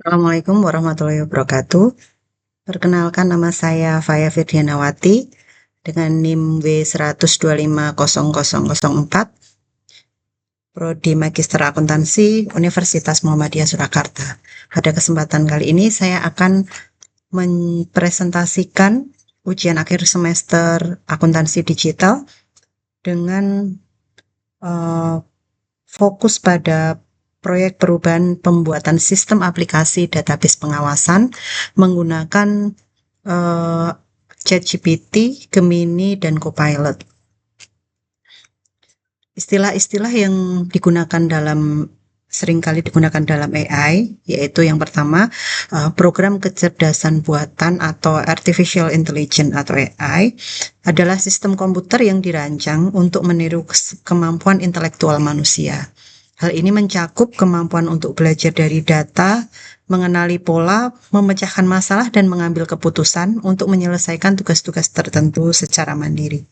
Assalamualaikum warahmatullahi wabarakatuh. Perkenalkan, nama saya Faya Firdianawati dengan NIM W1250004, Prodi Magister Akuntansi, Universitas Muhammadiyah Surakarta. Pada kesempatan kali ini saya akan mempresentasikan ujian akhir semester akuntansi digital dengan fokus pada proyek perubahan pembuatan sistem aplikasi database pengawasan menggunakan ChatGPT, Gemini, dan Copilot. Istilah-istilah yang seringkali digunakan dalam AI, yaitu yang pertama, program kecerdasan buatan atau Artificial Intelligence atau AI, adalah sistem komputer yang dirancang untuk meniru kemampuan intelektual manusia. Hal ini mencakup kemampuan untuk belajar dari data, mengenali pola, memecahkan masalah, dan mengambil keputusan untuk menyelesaikan tugas-tugas tertentu secara mandiri.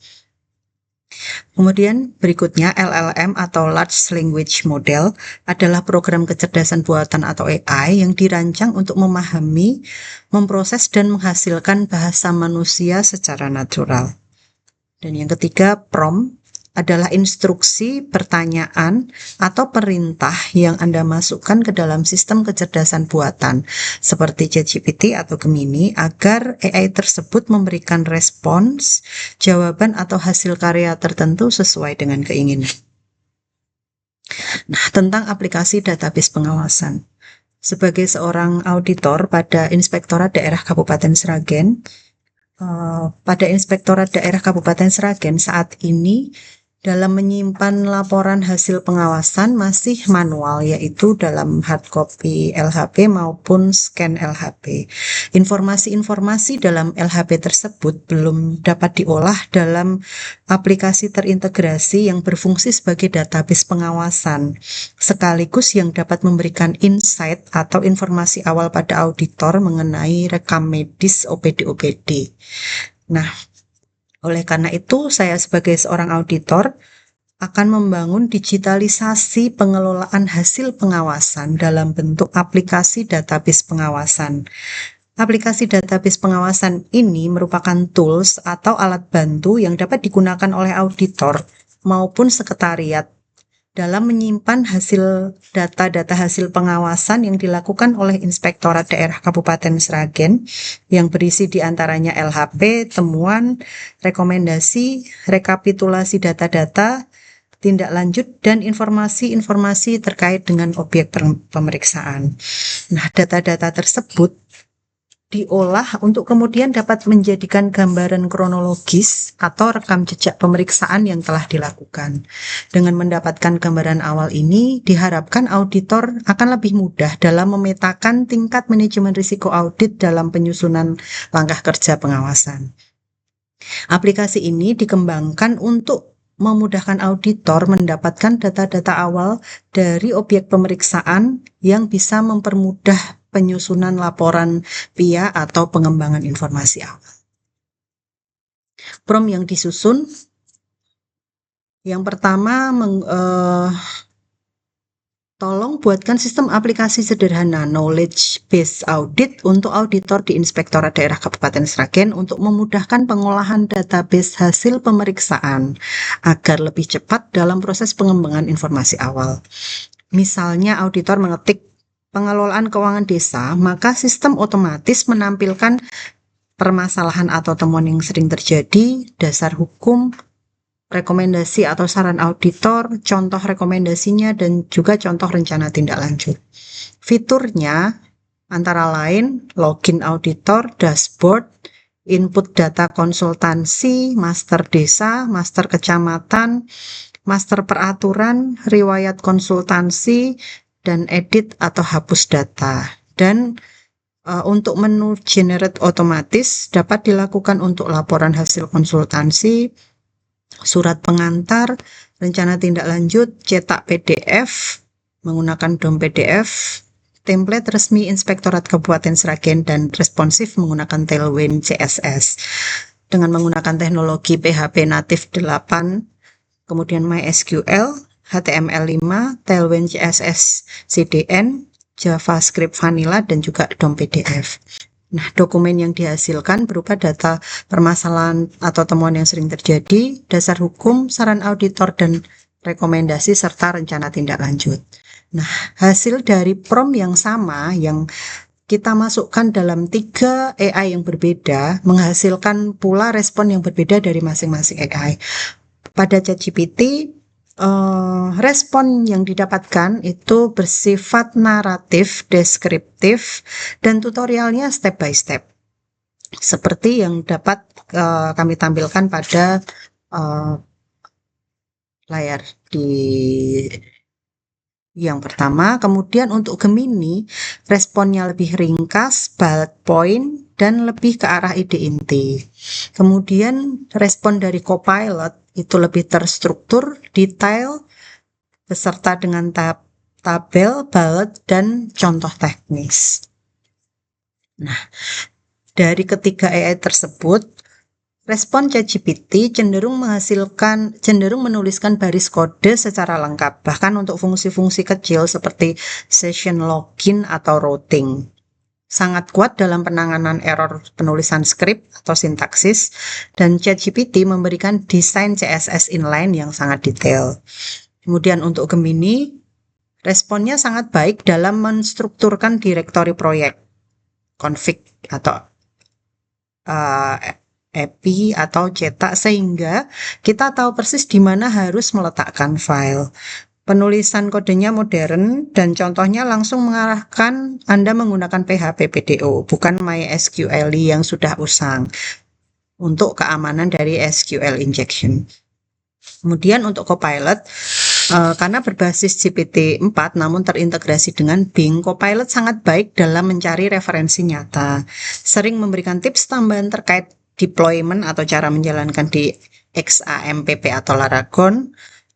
Kemudian berikutnya LLM atau Large Language Model adalah program kecerdasan buatan atau AI yang dirancang untuk memahami, memproses, dan menghasilkan bahasa manusia secara natural. Dan yang ketiga, prompt adalah instruksi, pertanyaan, atau perintah yang Anda masukkan ke dalam sistem kecerdasan buatan seperti ChatGPT atau Gemini agar AI tersebut memberikan respons, jawaban, atau hasil karya tertentu sesuai dengan keinginan. Nah, tentang aplikasi database pengawasan. Sebagai seorang auditor pada Inspektorat Daerah Kabupaten Sragen, saat ini dalam menyimpan laporan hasil pengawasan masih manual, yaitu dalam hard copy LHP maupun scan LHP. Informasi-informasi dalam LHP tersebut belum dapat diolah dalam aplikasi terintegrasi yang berfungsi sebagai database pengawasan, sekaligus yang dapat memberikan insight atau informasi awal pada auditor mengenai rekam medis OPD-OPD. Nah, oleh karena itu, saya sebagai seorang auditor akan membangun digitalisasi pengelolaan hasil pengawasan dalam bentuk aplikasi database pengawasan. Aplikasi database pengawasan ini merupakan tools atau alat bantu yang dapat digunakan oleh auditor maupun sekretariat dalam menyimpan data-data hasil pengawasan yang dilakukan oleh Inspektorat Daerah Kabupaten Sragen yang berisi diantaranya LHP, temuan, rekomendasi, rekapitulasi data-data, tindak lanjut, dan informasi-informasi terkait dengan objek pemeriksaan. Nah, data-data tersebut diolah untuk kemudian dapat menjadikan gambaran kronologis atau rekam jejak pemeriksaan yang telah dilakukan. Dengan mendapatkan gambaran awal ini, diharapkan auditor akan lebih mudah dalam memetakan tingkat manajemen risiko audit dalam penyusunan langkah kerja pengawasan. Aplikasi ini dikembangkan untuk memudahkan auditor mendapatkan data-data awal dari objek pemeriksaan yang bisa mempermudah penyusunan laporan PIA atau pengembangan informasi awal. Prompt yang disusun, yang pertama, tolong buatkan sistem aplikasi sederhana knowledge based audit untuk auditor di Inspektorat Daerah Kabupaten Sragen untuk memudahkan pengolahan database hasil pemeriksaan agar lebih cepat dalam proses pengembangan informasi awal. Misalnya auditor mengetik pengelolaan keuangan desa, maka sistem otomatis menampilkan permasalahan atau temuan yang sering terjadi, dasar hukum, rekomendasi atau saran auditor, contoh rekomendasinya, dan juga contoh rencana tindak lanjut. Fiturnya antara lain login auditor, dashboard, input data konsultansi, master desa, master kecamatan, master peraturan, riwayat konsultansi, dan edit atau hapus data. Dan untuk menu generate otomatis dapat dilakukan untuk laporan hasil konsultansi, surat pengantar, rencana tindak lanjut, cetak PDF, menggunakan DOM PDF, template resmi Inspektorat Kabupaten Sragen, dan responsif menggunakan Tailwind CSS. Dengan menggunakan teknologi PHP native 8, kemudian MySQL, HTML5, Tailwind CSS CDN, JavaScript vanilla, dan juga DOM PDF. Nah, dokumen yang dihasilkan berupa data permasalahan atau temuan yang sering terjadi, dasar hukum, saran auditor, dan rekomendasi serta rencana tindak lanjut. Nah, hasil dari prompt yang sama yang kita masukkan dalam 3 AI yang berbeda menghasilkan pula respon yang berbeda dari masing-masing AI. Pada ChatGPT, respon yang didapatkan itu bersifat naratif, deskriptif, dan tutorialnya step by step. Seperti yang dapat kami tampilkan pada layar di yang pertama. Kemudian untuk Gemini, responnya lebih ringkas, bullet point, dan lebih ke arah ide inti. Kemudian respon dari Copilot itu lebih terstruktur, detail, beserta dengan tabel, bullet, dan contoh teknis. Nah, dari ketiga AI tersebut, respon ChatGPT cenderung menuliskan baris kode secara lengkap, bahkan untuk fungsi-fungsi kecil seperti session login atau routing. Sangat kuat dalam penanganan error penulisan skrip atau sintaksis, dan ChatGPT memberikan desain CSS inline yang sangat detail. Kemudian untuk Gemini, responnya sangat baik dalam menstrukturkan direktori proyek, config atau API atau cetak, sehingga kita tahu persis di mana harus meletakkan file. Penulisan kodenya modern dan contohnya langsung mengarahkan Anda menggunakan PHP PDO, bukan MySQL yang sudah usang untuk keamanan dari SQL injection. Kemudian untuk Copilot, karena berbasis GPT-4 namun terintegrasi dengan Bing, Copilot sangat baik dalam mencari referensi nyata, sering memberikan tips tambahan terkait deployment atau cara menjalankan di XAMPP atau Laragon.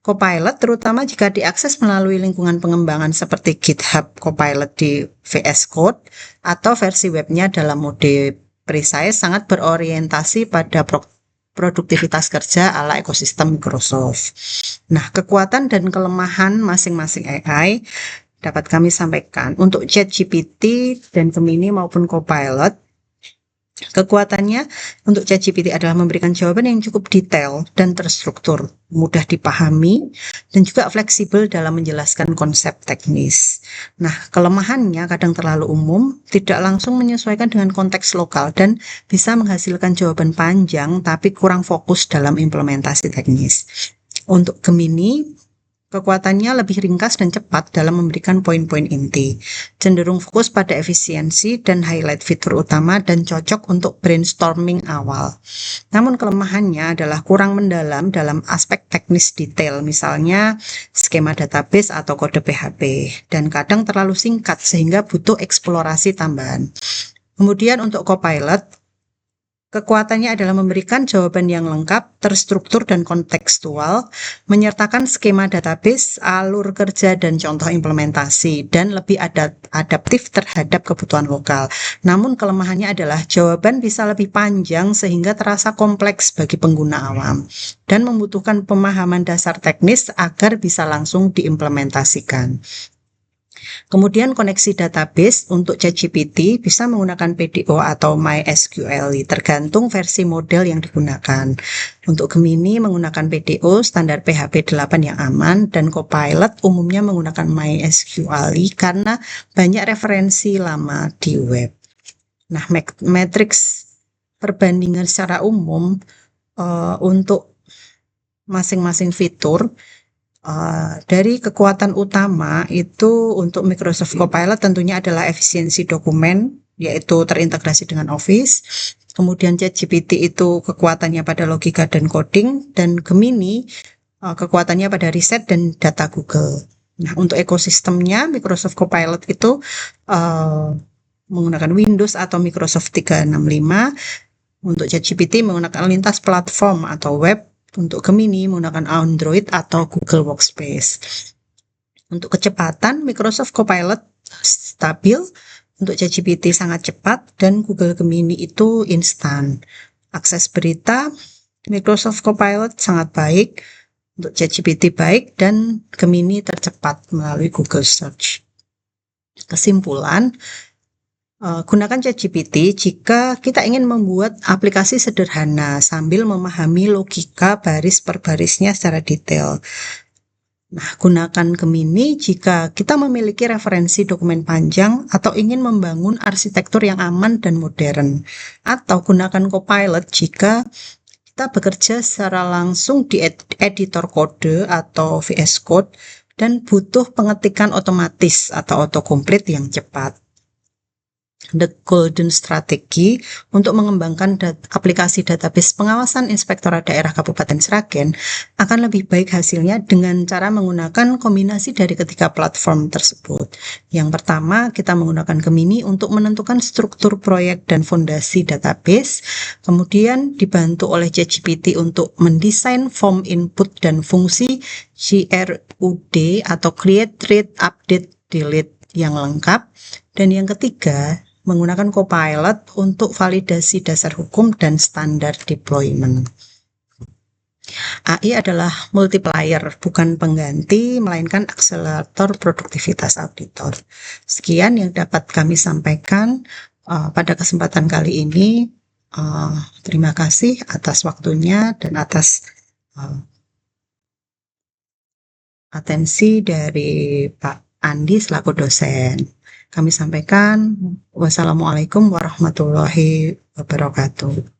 Copilot terutama jika diakses melalui lingkungan pengembangan seperti GitHub Copilot di VS Code atau versi webnya dalam mode precise, sangat berorientasi pada produktivitas kerja ala ekosistem Microsoft. Nah, kekuatan dan kelemahan masing-masing AI dapat kami sampaikan. Untuk ChatGPT dan Gemini maupun Copilot, kekuatannya untuk ChatGPT adalah memberikan jawaban yang cukup detail dan terstruktur, mudah dipahami, dan juga fleksibel dalam menjelaskan konsep teknis. Nah, kelemahannya kadang terlalu umum, tidak langsung menyesuaikan dengan konteks lokal, dan bisa menghasilkan jawaban panjang tapi kurang fokus dalam implementasi teknis. Untuk Gemini, kekuatannya lebih ringkas dan cepat dalam memberikan poin-poin inti, cenderung fokus pada efisiensi dan highlight fitur utama, dan cocok untuk brainstorming awal. Namun kelemahannya adalah kurang mendalam dalam aspek teknis detail, misalnya skema database atau kode PHP, dan kadang terlalu singkat sehingga butuh eksplorasi tambahan. Kemudian untuk Copilot, kekuatannya adalah memberikan jawaban yang lengkap, terstruktur, dan kontekstual, menyertakan skema database, alur kerja, dan contoh implementasi, dan lebih adaptif terhadap kebutuhan lokal. Namun kelemahannya adalah jawaban bisa lebih panjang sehingga terasa kompleks bagi pengguna awam, dan membutuhkan pemahaman dasar teknis agar bisa langsung diimplementasikan. Kemudian koneksi database untuk ChatGPT bisa menggunakan PDO atau MySQL, tergantung versi model yang digunakan. Untuk Gemini menggunakan PDO standar PHP 8 yang aman, dan Copilot umumnya menggunakan MySQL karena banyak referensi lama di web. Nah, matriks perbandingan secara umum untuk masing-masing fitur. Dari kekuatan utama itu untuk Microsoft Copilot tentunya adalah efisiensi dokumen, yaitu terintegrasi dengan Office. Kemudian ChatGPT itu kekuatannya pada logika dan coding, dan Gemini kekuatannya pada riset dan data Google. Nah, untuk ekosistemnya Microsoft Copilot itu menggunakan Windows atau Microsoft 365, untuk ChatGPT menggunakan lintas platform atau web, untuk Gemini menggunakan Android atau Google Workspace. Untuk kecepatan, Microsoft Copilot stabil, untuk ChatGPT sangat cepat, dan Google Gemini itu instan. Akses berita, Microsoft Copilot sangat baik, untuk ChatGPT baik, dan Gemini tercepat melalui Google Search. Kesimpulan, gunakan ChatGPT jika kita ingin membuat aplikasi sederhana sambil memahami logika baris per barisnya secara detail. Nah, gunakan Gemini jika kita memiliki referensi dokumen panjang atau ingin membangun arsitektur yang aman dan modern. Atau gunakan Copilot jika kita bekerja secara langsung di editor kode atau VS Code dan butuh pengetikan otomatis atau autocomplete yang cepat. The Golden Strategy untuk mengembangkan aplikasi database pengawasan Inspektorat Daerah Kabupaten Sragen akan lebih baik hasilnya dengan cara menggunakan kombinasi dari ketiga platform tersebut. Yang pertama, kita menggunakan Gemini untuk menentukan struktur proyek dan fondasi database, kemudian dibantu oleh ChatGPT untuk mendesain form input dan fungsi CRUD atau Create, Read, Update, Delete yang lengkap, dan yang ketiga, menggunakan Copilot untuk validasi dasar hukum dan standar deployment. AI adalah multiplier, bukan pengganti, melainkan akselerator produktivitas auditor. Sekian yang dapat kami sampaikan pada kesempatan kali ini. Terima kasih atas waktunya dan atas atensi dari Pak Andi selaku dosen. Kami sampaikan wassalamualaikum warahmatullahi wabarakatuh.